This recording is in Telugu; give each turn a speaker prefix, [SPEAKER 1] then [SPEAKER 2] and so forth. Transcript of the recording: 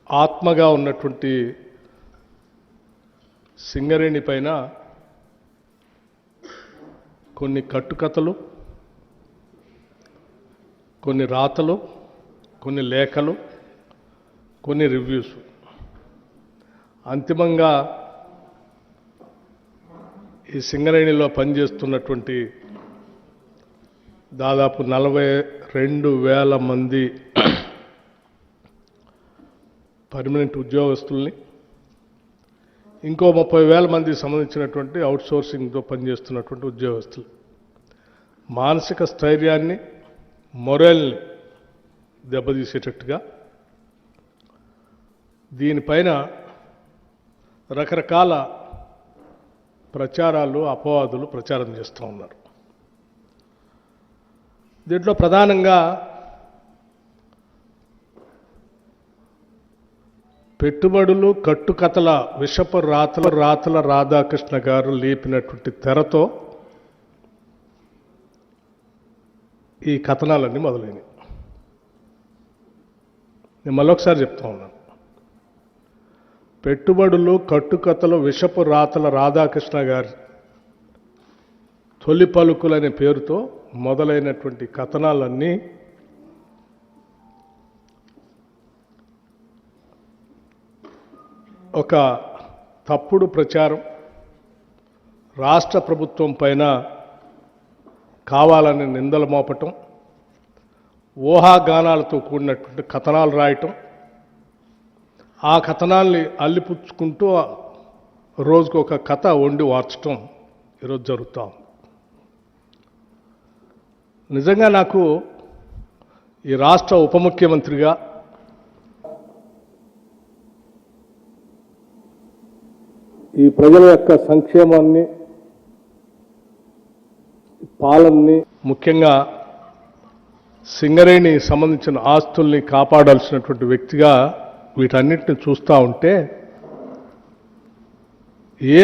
[SPEAKER 1] ఆత్మగా ఉన్నటువంటి సింగరేణి పైన కొన్ని కట్టుకథలు, కొన్ని రాతలు, కొన్ని లేఖలు, కొన్ని రివ్యూస్, అంతిమంగా ఈ సింగరేణిలో పనిచేస్తున్నటువంటి దాదాపు 42,000 మంది పర్మనెంట్ ఉద్యోగస్తుల్ని, ఇంకో 30,000 మందికి సంబంధించినటువంటి అవుట్సోర్సింగ్తో పనిచేస్తున్నటువంటి ఉద్యోగస్తులు మానసిక స్థైర్యాన్ని, మొరల్ని దెబ్బతీసేటట్టుగా దీనిపైన రకరకాల ప్రచారాలు, అపవాదులు ప్రచారం చేస్తూ ఉన్నారు. దీంట్లో ప్రధానంగా పెట్టుబడులు, కట్టుకథల విషపు రాతల రాధాకృష్ణ గారు లేపినటువంటి తెరతో ఈ కథనాలన్నీ మొదలైనవి. నేను మళ్ళొకసారి చెప్తా ఉన్నాను. పెట్టుబడులు, కట్టుకథలు, విషపు రాతల రాధాకృష్ణ గారి తొలి పలుకులనే పేరుతో మొదలైనటువంటి కథనాలన్నీ ఒక తప్పుడు ప్రచారం, రాష్ట్ర ప్రభుత్వం పైన కావాలని నిందలు మోపటం, ఊహాగానాలతో కూడినటువంటి కథనాలు రాయటం, ఆ కథనాల్ని అల్లిపుచ్చుకుంటూ రోజుకు ఒక కథ వండి వార్చటం ఈరోజు జరుగుతూ ఉంది. నిజంగా నాకు ఈ రాష్ట్ర ఉప ముఖ్యమంత్రిగా ఈ ప్రజల యొక్క సంక్షేమాన్ని, పాలనని, ముఖ్యంగా సింగరేణి సంబంధించిన ఆస్తుల్ని కాపాడాల్సినటువంటి వ్యక్తిగా వీటన్నిటిని చూస్తూ ఉంటే ఏ